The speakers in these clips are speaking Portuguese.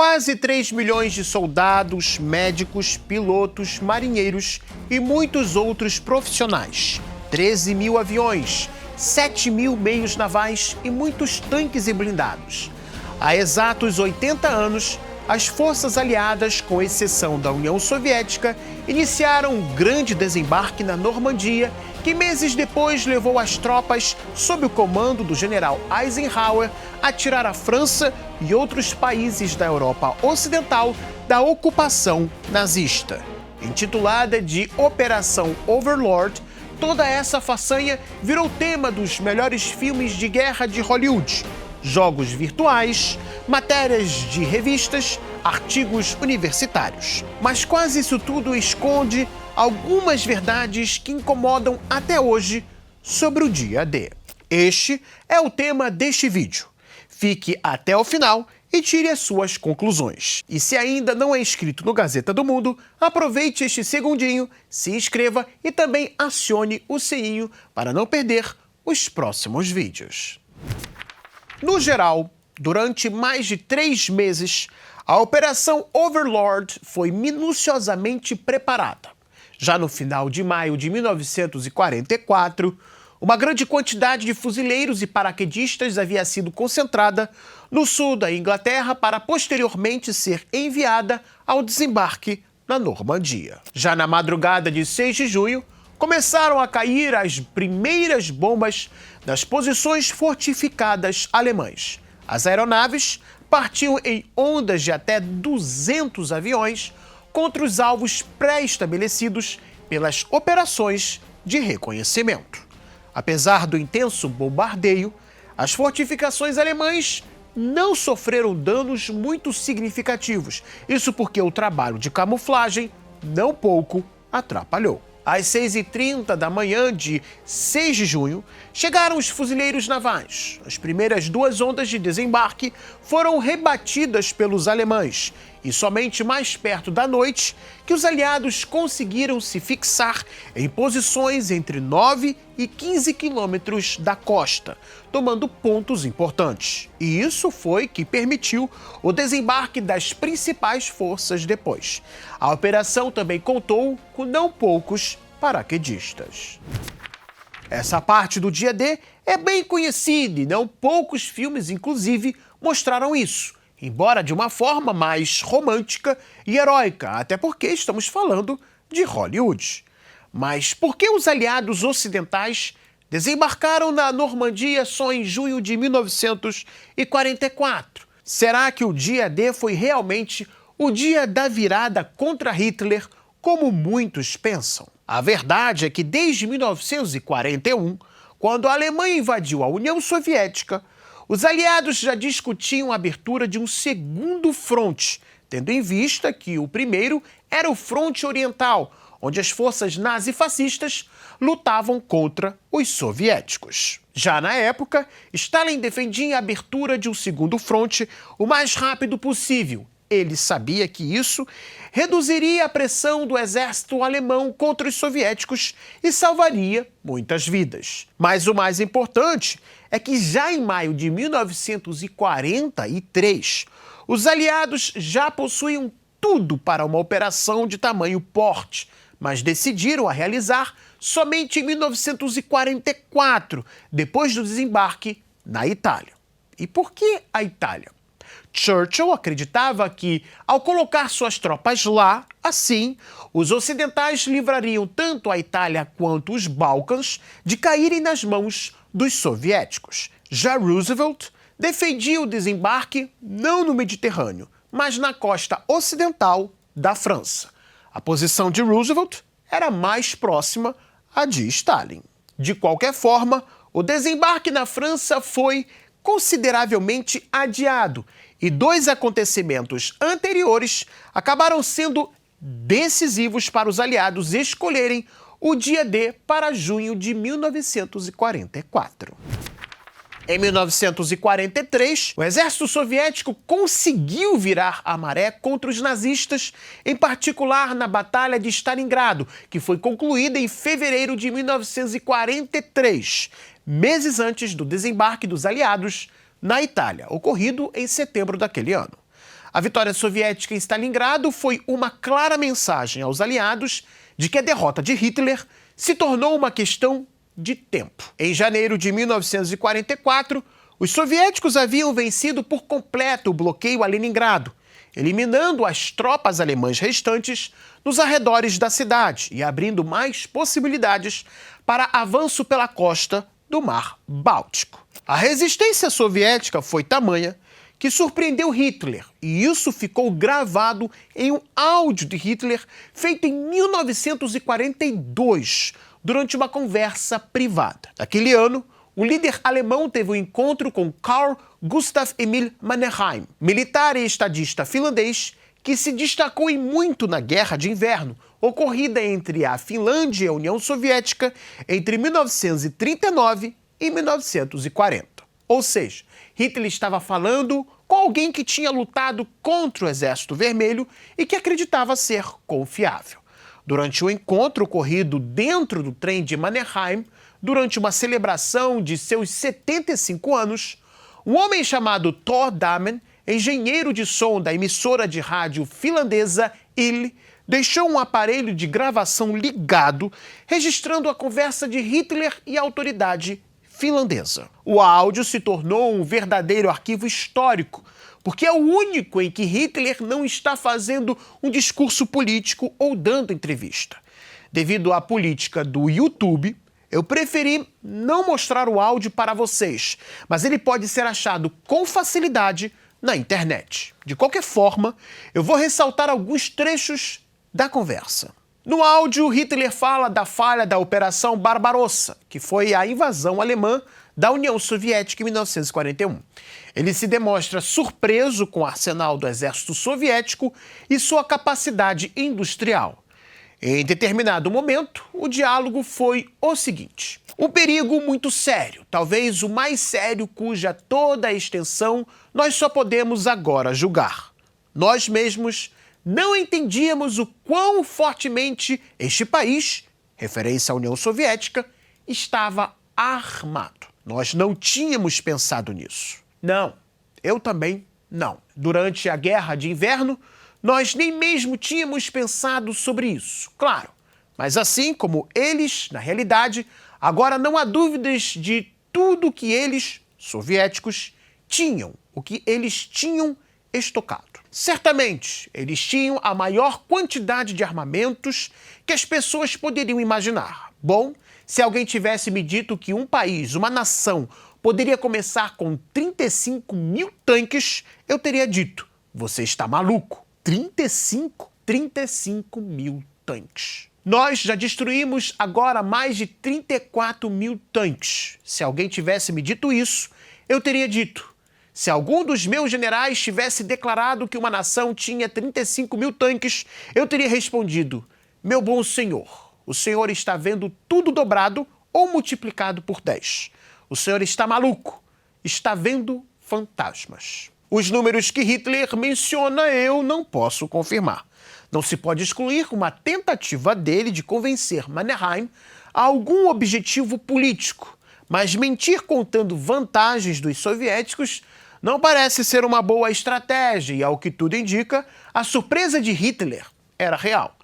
Quase 3 milhões de soldados, médicos, pilotos, marinheiros e muitos outros profissionais, 13 mil aviões, 7 mil meios navais e muitos tanques e blindados. Há exatos 80 anos, as forças aliadas, com exceção da União Soviética, iniciaram um grande desembarque na Normandia, que meses depois levou as tropas, sob o comando do general Eisenhower, a tirar a França e outros países da Europa Ocidental da ocupação nazista. Intitulada de Operação Overlord, toda essa façanha virou tema dos melhores filmes de guerra de Hollywood, jogos virtuais, matérias de revistas, artigos universitários. Mas quase isso tudo esconde algumas verdades que incomodam até hoje sobre o dia D. Este é o tema deste vídeo. Fique até o final e tire as suas conclusões. E se ainda não é inscrito no Gazeta do Mundo, aproveite este segundinho, se inscreva e também acione o sininho para não perder os próximos vídeos. No geral, durante mais de 3 meses, a Operação Overlord foi minuciosamente preparada. Já no final de maio de 1944, uma grande quantidade de fuzileiros e paraquedistas havia sido concentrada no sul da Inglaterra para posteriormente ser enviada ao desembarque na Normandia. Já na madrugada de 6 de junho, começaram a cair as primeiras bombas das posições fortificadas alemãs. As aeronaves partiam em ondas de até 200 aviões contra os alvos pré-estabelecidos pelas operações de reconhecimento. Apesar do intenso bombardeio, as fortificações alemãs não sofreram danos muito significativos. Isso porque o trabalho de camuflagem não pouco atrapalhou. Às 6h30 da manhã de 6 de junho, chegaram os fuzileiros navais. As primeiras 2 ondas de desembarque foram rebatidas pelos alemães e somente mais perto da noite que os aliados conseguiram se fixar em posições entre 9 e 15 quilômetros da costa, tomando pontos importantes. E isso foi que permitiu o desembarque das principais forças depois. A operação também contou com não poucos paraquedistas. Essa parte do dia D é bem conhecida e não poucos filmes, inclusive, mostraram isso, embora de uma forma mais romântica e heróica, até porque estamos falando de Hollywood. Mas por que os aliados ocidentais desembarcaram na Normandia só em junho de 1944? Será que o dia D foi realmente o dia da virada contra Hitler, como muitos pensam? A verdade é que desde 1941, quando a Alemanha invadiu a União Soviética, os aliados já discutiam a abertura de um segundo fronte, tendo em vista que o primeiro era o fronte oriental, onde as forças nazifascistas lutavam contra os soviéticos. Já na época, Stalin defendia a abertura de um segundo fronte o mais rápido possível. Ele sabia que isso reduziria a pressão do exército alemão contra os soviéticos e salvaria muitas vidas. Mas o mais importante é que já em maio de 1943, os aliados já possuíam tudo para uma operação de tamanho porte, mas decidiram a realizar somente em 1944, depois do desembarque na Itália. E por que a Itália? Churchill acreditava que, ao colocar suas tropas lá, assim, os ocidentais livrariam tanto a Itália quanto os Balcãs de caírem nas mãos dos soviéticos. Já Roosevelt defendia o desembarque não no Mediterrâneo, mas na costa ocidental da França. A posição de Roosevelt era mais próxima à de Stalin. De qualquer forma, o desembarque na França foi consideravelmente adiado e 2 acontecimentos anteriores acabaram sendo decisivos para os aliados escolherem o dia D para junho de 1944. Em 1943, o exército soviético conseguiu virar a maré contra os nazistas, em particular na Batalha de Stalingrado, que foi concluída em fevereiro de 1943, meses antes do desembarque dos aliados na Itália, ocorrido em setembro daquele ano. A vitória soviética em Stalingrado foi uma clara mensagem aos aliados de que a derrota de Hitler se tornou uma questão de tempo. Em janeiro de 1944, os soviéticos haviam vencido por completo o bloqueio a Leningrado, eliminando as tropas alemãs restantes nos arredores da cidade e abrindo mais possibilidades para avanço pela costa do Mar Báltico. A resistência soviética foi tamanha que surpreendeu Hitler, e isso ficou gravado em um áudio de Hitler feito em 1942, durante uma conversa privada. Naquele ano, o líder alemão teve um encontro com Carl Gustav Emil Mannerheim, militar e estadista finlandês que se destacou em muito na Guerra de Inverno, ocorrida entre a Finlândia e a União Soviética entre 1939 e 1940. Ou seja, Hitler estava falando com alguém que tinha lutado contra o Exército Vermelho e que acreditava ser confiável. Durante o encontro ocorrido dentro do trem de Mannerheim, durante uma celebração de seus 75 anos, um homem chamado Thor Damen, engenheiro de som da emissora de rádio finlandesa YLE, deixou um aparelho de gravação ligado, registrando a conversa de Hitler e a autoridade finlandesa. O áudio se tornou um verdadeiro arquivo histórico, porque é o único em que Hitler não está fazendo um discurso político ou dando entrevista. Devido à política do YouTube, eu preferi não mostrar o áudio para vocês, mas ele pode ser achado com facilidade na internet. De qualquer forma, eu vou ressaltar alguns trechos da conversa. No áudio, Hitler fala da falha da Operação Barbarossa, que foi a invasão alemã da União Soviética em 1941. Ele se demonstra surpreso com o arsenal do exército soviético e sua capacidade industrial. Em determinado momento, o diálogo foi o seguinte: um perigo muito sério, talvez o mais sério cuja toda a extensão nós só podemos agora julgar. Nós mesmos não entendíamos o quão fortemente este país, referência à União Soviética, estava armado. Nós não tínhamos pensado nisso. Não, eu também não. Durante a Guerra de Inverno, nós nem mesmo tínhamos pensado sobre isso, claro. Mas assim como eles, na realidade, agora não há dúvidas de tudo que eles, soviéticos, tinham, o que eles tinham estocado. Certamente, eles tinham a maior quantidade de armamentos que as pessoas poderiam imaginar. Bom, se alguém tivesse me dito que um país, uma nação, poderia começar com 35 mil tanques, eu teria dito: você está maluco. 35 mil tanques. Nós já destruímos agora mais de 34 mil tanques. Se alguém tivesse me dito isso, eu teria dito: se algum dos meus generais tivesse declarado que uma nação tinha 35 mil tanques, eu teria respondido: meu bom senhor, o senhor está vendo tudo dobrado ou multiplicado por 10. O senhor está maluco, está vendo fantasmas. Os números que Hitler menciona eu não posso confirmar. Não se pode excluir uma tentativa dele de convencer Mannerheim a algum objetivo político, mas mentir contando vantagens dos soviéticos não parece ser uma boa estratégia e, ao que tudo indica, a surpresa de Hitler era real.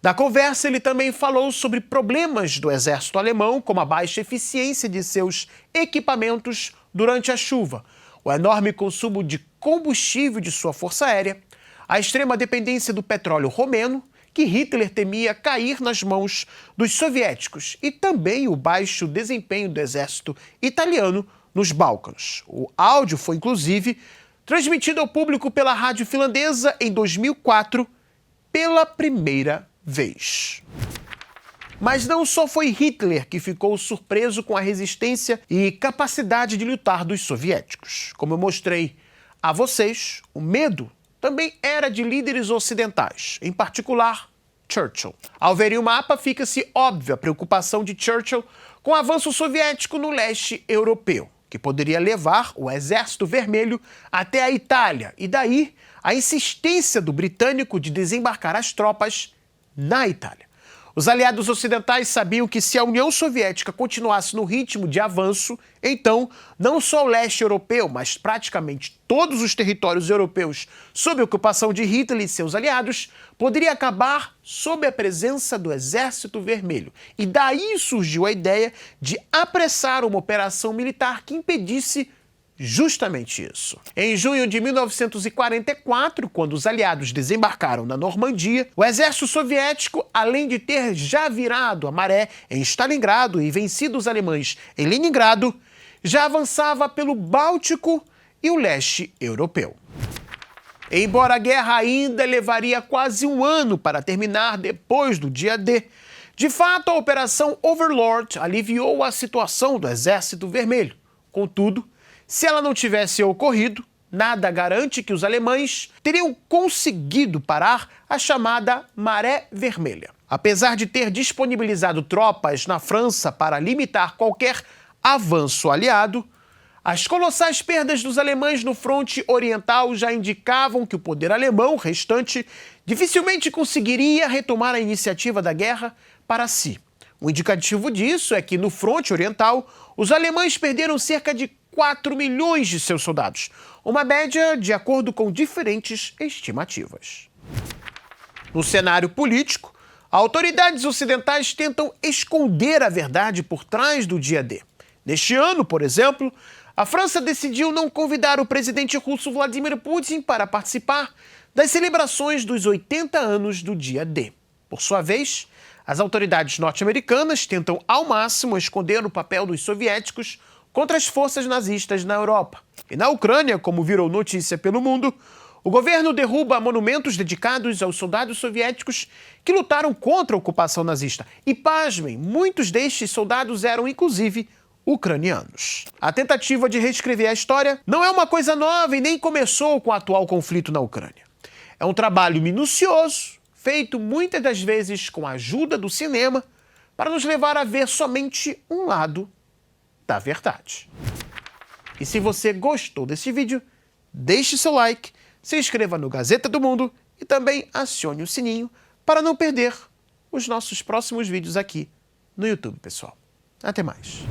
Na conversa, ele também falou sobre problemas do exército alemão, como a baixa eficiência de seus equipamentos durante a chuva, o enorme consumo de combustível de sua força aérea, a extrema dependência do petróleo romeno, que Hitler temia cair nas mãos dos soviéticos, e também o baixo desempenho do exército italiano nos Balcãs. O áudio foi, inclusive, transmitido ao público pela rádio finlandesa em 2004 pela primeira vez. Mas não só foi Hitler que ficou surpreso com a resistência e capacidade de lutar dos soviéticos. Como eu mostrei a vocês, o medo também era de líderes ocidentais, em particular Churchill. Ao verem o mapa, fica-se óbvia a preocupação de Churchill com o avanço soviético no leste europeu, que poderia levar o Exército Vermelho até a Itália, e daí a insistência do britânico de desembarcar as tropas na Itália. Os aliados ocidentais sabiam que se a União Soviética continuasse no ritmo de avanço, então não só o leste europeu, mas praticamente todos os territórios europeus sob ocupação de Hitler e seus aliados, poderia acabar sob a presença do Exército Vermelho. E daí surgiu a ideia de apressar uma operação militar que impedisse justamente isso. Em junho de 1944, quando os aliados desembarcaram na Normandia, o exército soviético, além de ter já virado a maré em Stalingrado e vencido os alemães em Leningrado, já avançava pelo Báltico e o leste europeu. Embora a guerra ainda levaria quase um ano para terminar depois do dia D, de fato a Operação Overlord aliviou a situação do Exército Vermelho. Contudo, se ela não tivesse ocorrido, nada garante que os alemães teriam conseguido parar a chamada Maré Vermelha. Apesar de ter disponibilizado tropas na França para limitar qualquer avanço aliado, as colossais perdas dos alemães no fronte oriental já indicavam que o poder alemão restante dificilmente conseguiria retomar a iniciativa da guerra para si. O indicativo disso é que no fronte oriental, os alemães perderam cerca de 4 milhões de seus soldados, uma média de acordo com diferentes estimativas. No cenário político, autoridades ocidentais tentam esconder a verdade por trás do dia D. Neste ano, por exemplo, a França decidiu não convidar o presidente russo Vladimir Putin para participar das celebrações dos 80 anos do dia D. Por sua vez, as autoridades norte-americanas tentam ao máximo esconder o papel dos soviéticos contra as forças nazistas na Europa. E na Ucrânia, como virou notícia pelo mundo, o governo derruba monumentos dedicados aos soldados soviéticos que lutaram contra a ocupação nazista. E, pasmem, muitos destes soldados eram, inclusive, ucranianos. A tentativa de reescrever a história não é uma coisa nova e nem começou com o atual conflito na Ucrânia. É um trabalho minucioso, feito muitas das vezes com a ajuda do cinema, para nos levar a ver somente um lado da verdade. E se você gostou desse vídeo, deixe seu like, se inscreva no Gazeta do Mundo e também acione o sininho para não perder os nossos próximos vídeos aqui no YouTube, pessoal. Até mais.